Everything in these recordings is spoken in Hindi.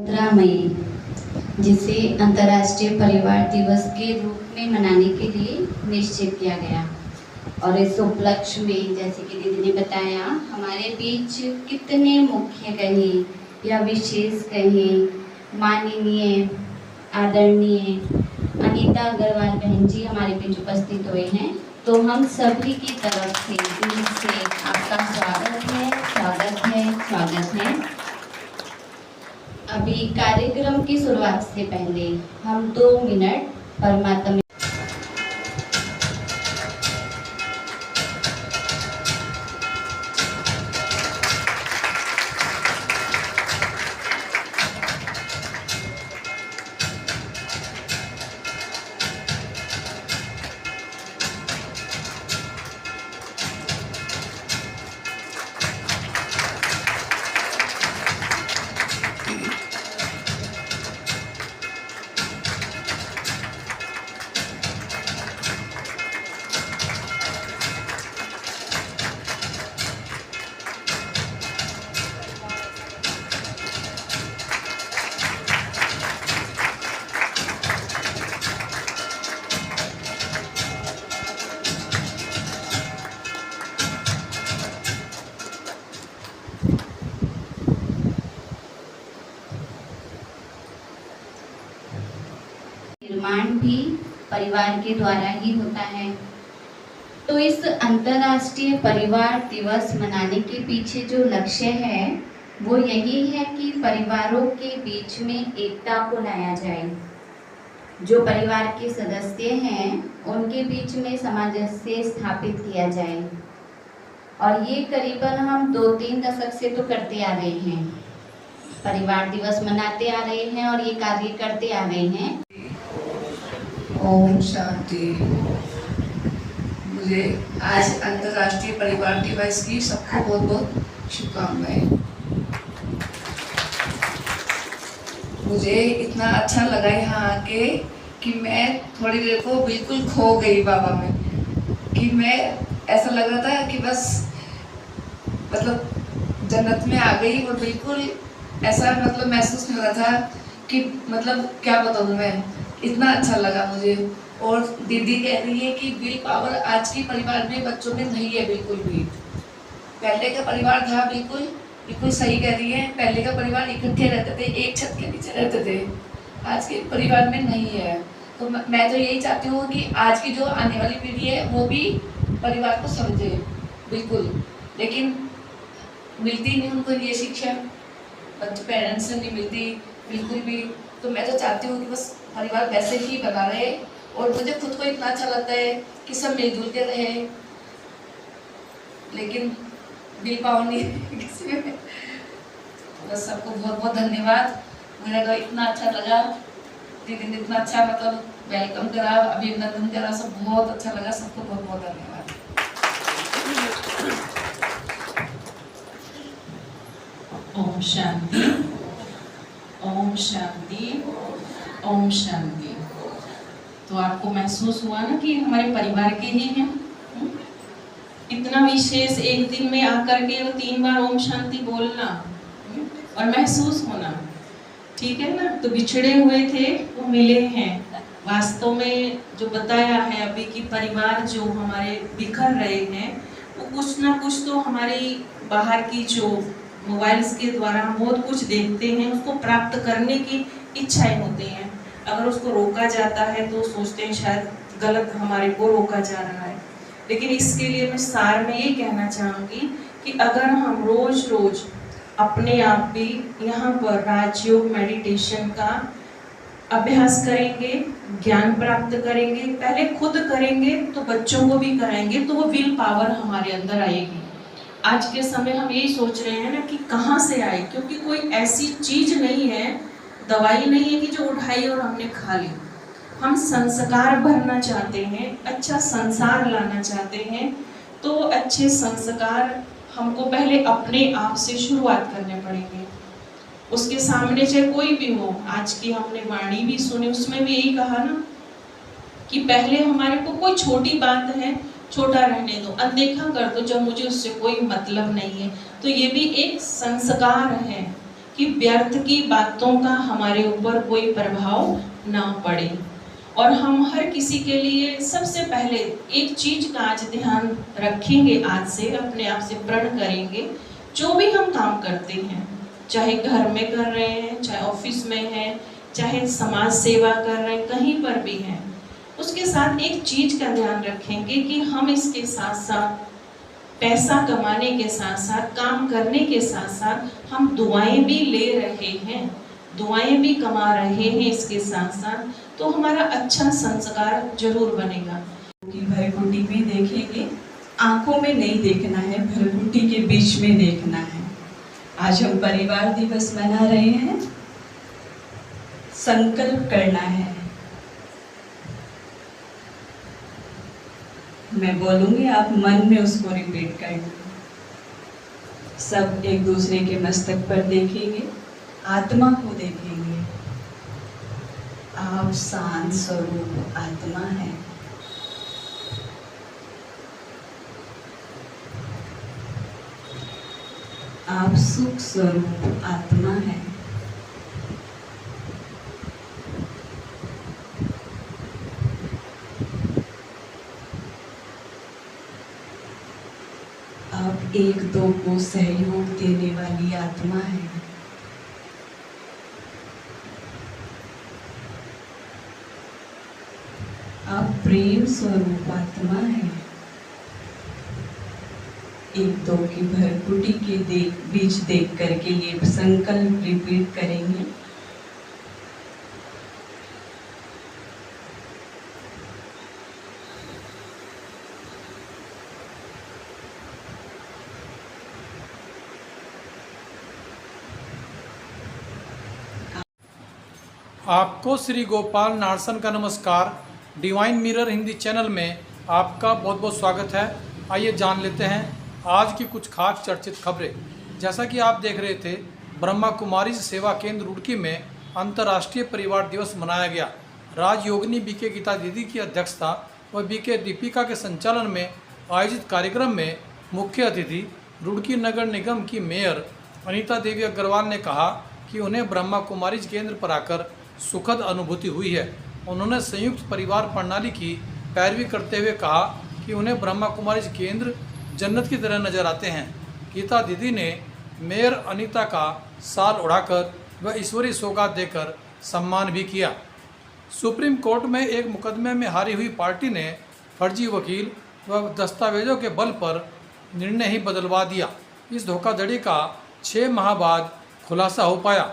15 मई, जिसे अंतर्राष्ट्रीय परिवार दिवस के रूप में मनाने के लिए निश्चित किया गया। और इस उपलक्ष्य में जैसे कि दीदी ने बताया, हमारे बीच कितने मुख्य कहें या विशेष कहें, माननीय आदरणीय अनीता अग्रवाल बहन जी हमारे बीच उपस्थित हुए हैं। तो हम सभी की तरफ से दिल से आपका स्वागत है, स्वागत है, स्वागत है। अभी कार्यक्रम की शुरुआत से पहले हम 2 मिनट परमात्मा निर्माण भी परिवार के द्वारा ही होता है। तो इस अंतर्राष्ट्रीय परिवार दिवस मनाने के पीछे जो लक्ष्य है वो यही है कि परिवारों के बीच में एकता को लाया जाए। जो परिवार के सदस्य हैं उनके बीच में सामंजस्य स्थापित किया जाए। और ये करीबन हम 2-3 दशक से तो करते आ रहे हैं, परिवार दिवस मनाते आ रहे हैं और ये कार्य करते आ रहे हैं। ओम शांति। मुझे आज अंतर्राष्ट्रीय परिवार दिवस की सबको बहुत बहुत शुभकामनाएं। मुझे इतना अच्छा लगा यहाँ आके कि मैं थोड़ी देर को बिल्कुल खो गई बाबा में, कि मैं ऐसा लग रहा था कि बस मतलब जन्नत में आ गई। और बिल्कुल ऐसा मतलब महसूस नहीं हो रहा था कि मतलब क्या बताऊँ मैं, इतना अच्छा लगा मुझे। और दीदी कह रही है कि विल पावर आज के परिवार में बच्चों में नहीं है बिल्कुल भी। पहले का परिवार था बिल्कुल सही कह रही है। पहले का परिवार इकट्ठे रहते थे, एक छत के नीचे रहते थे, आज के परिवार में नहीं है। तो मैं तो यही चाहती हूँ कि आज की जो आने वाली पीढ़ी है वो भी परिवार को समझे बिल्कुल, लेकिन मिलती नहीं उनको ये शिक्षा, बच्चे पेरेंट्स से नहीं मिलती बिल्कुल भी। तो मैं तो चाहती हूँ कि बस परिवार वैसे ही बना रहे। और मुझे खुद को इतना अच्छा लगता है कि सब मिलजुल के रहे, लेकिन दिल पावर नहीं किसी में। बस सबको बहुत बहुत धन्यवाद। मुझे तो इतना अच्छा लगा, दीदी ने इतना अच्छा मतलब वेलकम करा, अभिनंदन करा, सब बहुत अच्छा लगा। सबको बहुत बहुत धन्यवाद। ओम शांति, ओम शांति, ओम शांति। तो आपको महसूस हुआ ना कि हमारे परिवार के ही हैं। इतना विशेष एक दिन में आकर के 3 बार ओम शांति बोलना और महसूस होना, ठीक है ना। तो बिछड़े हुए थे वो मिले हैं। वास्तव में जो बताया है अभी कि परिवार जो हमारे बिखर रहे हैं वो कुछ ना कुछ तो हमारी बाहर की जो मोबाइल्स के द्वारा हम बहुत कुछ देखते हैं, उसको प्राप्त करने की इच्छाएं होती हैं। अगर उसको रोका जाता है तो सोचते हैं शायद गलत हमारे को रोका जा रहा है। लेकिन इसके लिए मैं सार में ये कहना चाहूँगी कि अगर हम रोज रोज अपने आप भी यहाँ पर राजयोग मेडिटेशन का अभ्यास करेंगे, ज्ञान प्राप्त करेंगे, पहले खुद करेंगे तो बच्चों को भी कराएंगे, तो वो विल पावर हमारे अंदर आएगी। आज के समय हम यही सोच रहे हैं ना कि कहाँ से आए, क्योंकि कोई ऐसी चीज नहीं है, दवाई नहीं है कि जो उठाई और हमने खा ली। हम संस्कार भरना चाहते हैं, अच्छा संसार लाना चाहते हैं, तो अच्छे संस्कार हमको पहले अपने आप से शुरुआत करने पड़ेंगे। उसके सामने चाहे कोई भी हो, आज की हमने वाणी भी सुनी, उसमें भी यही कहा ना कि पहले हमारे को कोई छोटी बात है छोटा रहने दो, अनदेखा कर दो, जब मुझे उससे कोई मतलब नहीं है। तो ये भी एक संस्कार है कि व्यर्थ की बातों का हमारे ऊपर कोई प्रभाव ना पड़े। और हम हर किसी के लिए सबसे पहले एक चीज का आज ध्यान रखेंगे, आज से अपने आप से प्रण करेंगे, जो भी हम काम करते हैं, चाहे घर में कर रहे हैं, चाहे ऑफिस में है, चाहे समाज सेवा कर रहे हैं, कहीं पर भी हैं, उसके साथ एक चीज का ध्यान रखेंगे कि हम इसके साथ साथ पैसा कमाने के साथ साथ, काम करने के साथ साथ हम दुआएं भी ले रहे हैं, दुआएं भी कमा रहे हैं इसके साथ साथ, तो हमारा अच्छा संस्कार जरूर बनेगा। कि भरकुटी में देखेंगे, आंखों में नहीं देखना है, भरकुटी के बीच में देखना है। आज हम परिवार दिवस मना रहे हैं, संकल्प करना है। मैं बोलूंगी, आप मन में उसको रिपीट करना। सब एक दूसरे के मस्तक पर देखेंगे, आत्मा को देखेंगे। आप शांत स्वरूप आत्मा है। आप सुख स्वरूप आत्मा है। आप एक दो को सहयोग देने वाली आत्मा है। आप प्रेम स्वरूप आत्मा है। एक दो की भरकुटी के बीच देख करके ये संकल्प रिपीट करेंगे। आपको श्री गोपाल नारसन का नमस्कार। डिवाइन मिरर हिंदी चैनल में आपका बहुत बहुत स्वागत है। आइए जान लेते हैं आज की कुछ खास चर्चित खबरें। जैसा कि आप देख रहे थे, ब्रह्मा कुमारीज सेवा केंद्र रुड़की में अंतर्राष्ट्रीय परिवार दिवस मनाया गया। राजयोगिनी बीके गीता दीदी की अध्यक्षता व बीके दीपिका के संचालन में आयोजित कार्यक्रम में मुख्य अतिथि रुड़की नगर निगम की मेयर अनीता देवी अग्रवाल ने कहा कि उन्हें ब्रह्मा कुमारीज केंद्र पर आकर सुखद अनुभूति हुई है। उन्होंने संयुक्त परिवार प्रणाली की पैरवी करते हुए कहा कि उन्हें ब्रह्मा कुमारीज केंद्र जन्नत की तरह नजर आते हैं। गीता दीदी ने मेयर अनीता का साल उड़ाकर व ईश्वरीय सौगात देकर सम्मान भी किया। सुप्रीम कोर्ट में एक मुकदमे में हारी हुई पार्टी ने फर्जी वकील व दस्तावेजों के बल पर निर्णय ही बदलवा दिया। इस धोखाधड़ी का 6 माह बाद खुलासा हो पाया।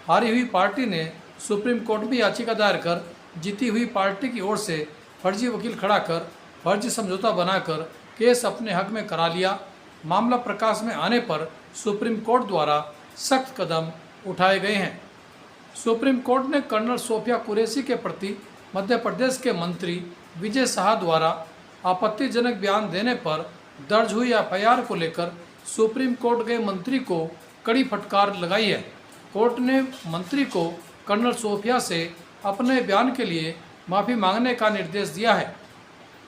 हारी हुई पार्टी ने सुप्रीम कोर्ट में याचिका दायर कर जीती हुई पार्टी की ओर से फर्जी वकील खड़ा कर फर्जी समझौता बनाकर केस अपने हक में करा लिया। मामला प्रकाश में आने पर सुप्रीम कोर्ट द्वारा सख्त कदम उठाए गए हैं। सुप्रीम कोर्ट ने कर्नल सोफिया कुरैशी के प्रति मध्य प्रदेश के मंत्री विजय शाह द्वारा आपत्तिजनक बयान देने पर दर्ज हुई एफआईआर को लेकर सुप्रीम कोर्ट गए मंत्री को कड़ी फटकार लगाई है। कोर्ट ने मंत्री को कर्नल सोफिया से अपने बयान के लिए माफ़ी मांगने का निर्देश दिया है।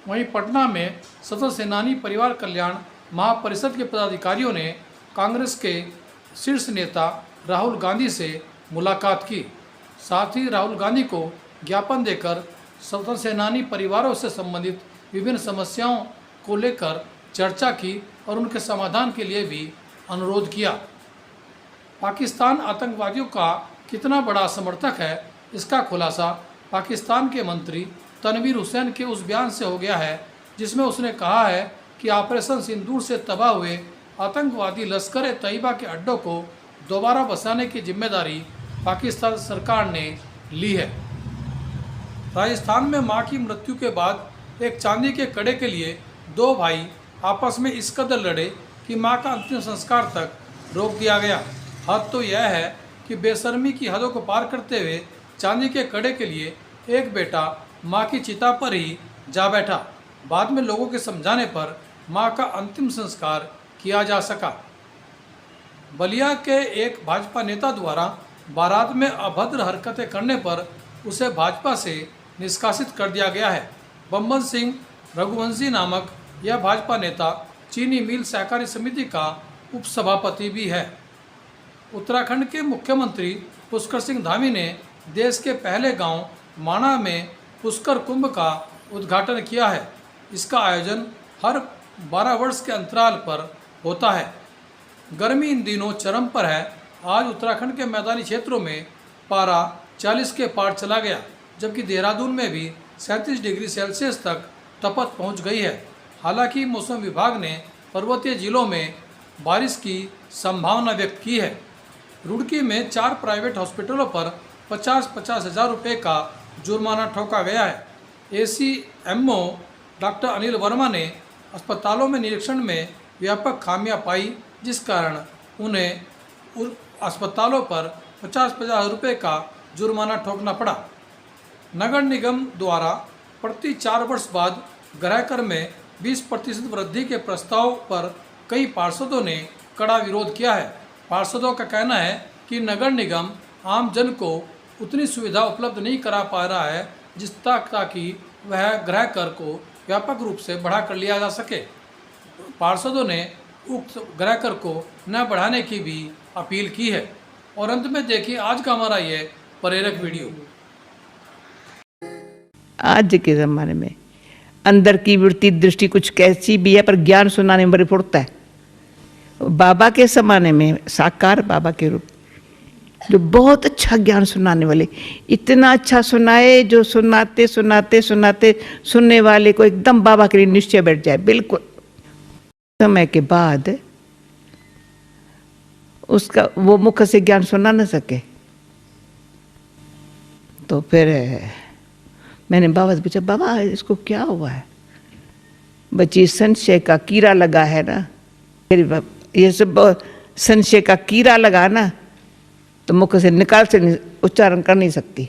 वहीं पटना में सशस्त्र सेनानी परिवार कल्याण महापरिषद के पदाधिकारियों ने कांग्रेस के शीर्ष नेता राहुल गांधी से मुलाकात की। साथ ही राहुल गांधी को ज्ञापन देकर सशस्त्र सेनानी परिवारों से संबंधित विभिन्न समस्याओं को लेकर चर्चा की और उनके समाधान के लिए भी अनुरोध किया। पाकिस्तान आतंकवादियों का कितना बड़ा समर्थक है, इसका खुलासा पाकिस्तान के मंत्री तनवीर हुसैन के उस बयान से हो गया है जिसमें उसने कहा है कि ऑपरेशन सिंदूर से तबाह हुए आतंकवादी लश्कर ए तैयबा के अड्डों को दोबारा बसाने की जिम्मेदारी पाकिस्तान सरकार ने ली है। राजस्थान में मां की मृत्यु के बाद एक चांदी के कड़े के लिए 2 भाई आपस में इस कदर लड़े कि मां का अंतिम संस्कार तक रोक दिया गया। हद तो यह है कि बेशर्मी की हदों को पार करते हुए चांदी के कड़े के लिए एक बेटा मां की चिता पर ही जा बैठा। बाद में लोगों के समझाने पर मां का अंतिम संस्कार किया जा सका। बलिया के एक भाजपा नेता द्वारा बारात में अभद्र हरकतें करने पर उसे भाजपा से निष्कासित कर दिया गया है। बम्बन सिंह रघुवंशी नामक यह भाजपा नेता चीनी मिल सहकारी समिति का उपसभापति भी है। उत्तराखंड के मुख्यमंत्री पुष्कर सिंह धामी ने देश के पहले गांव माणा में पुष्कर कुंभ का उद्घाटन किया है। इसका आयोजन हर 12 वर्ष के अंतराल पर होता है। गर्मी इन दिनों चरम पर है। आज उत्तराखंड के मैदानी क्षेत्रों में पारा 40 के पार चला गया, जबकि देहरादून में भी 37 डिग्री सेल्सियस तक तपत पहुंच गई है। हालांकि मौसम विभाग ने पर्वतीय जिलों में बारिश की संभावना व्यक्त की है। रुड़की में 4 प्राइवेट हॉस्पिटलों पर 50-50 हज़ार रुपये का जुर्माना ठोका गया है। ACMO डॉक्टर अनिल वर्मा ने अस्पतालों में निरीक्षण में व्यापक खामियां पाई, जिस कारण उन्हें उन अस्पतालों पर 50-50 रुपये का जुर्माना ठोकना पड़ा। नगर निगम द्वारा प्रति 4 वर्ष बाद गृह कर में 20% वृद्धि के प्रस्ताव पर कई पार्षदों ने कड़ा विरोध किया है। पार्षदों का कहना है कि नगर निगम आम जन को उतनी सुविधा उपलब्ध नहीं करा पा रहा है जिस ताकि वह गृह कर को व्यापक रूप से बढ़ा कर लिया जा सके। पार्षदों ने उक्त गृह कर को न बढ़ाने की भी अपील की है। और अंत में देखिए आज का हमारा ये प्रेरक वीडियो। आज के ज़माने में अंदर की वृत्ति दृष्टि कुछ कैसी भी है, पर ज्ञान सुनाने में बड़ी फुर्ता है। बाबा के ज़माने में साकार बाबा के रूप जो बहुत अच्छा ज्ञान सुनाने वाले, इतना अच्छा सुनाए जो सुनाते सुनाते सुनाते सुनने वाले को एकदम बाबा के लिए निश्चय बैठ जाए। बिल्कुल समय के बाद उसका वो मुख से ज्ञान सुना न सके, तो फिर मैंने बाबा से पूछा, बाबा इसको क्या हुआ है? बच्ची संशय का कीड़ा लगा है ना, ये सब संशय का कीड़ा लगा ना, तो मुख से निकाल से उच्चारण कर नहीं सकती।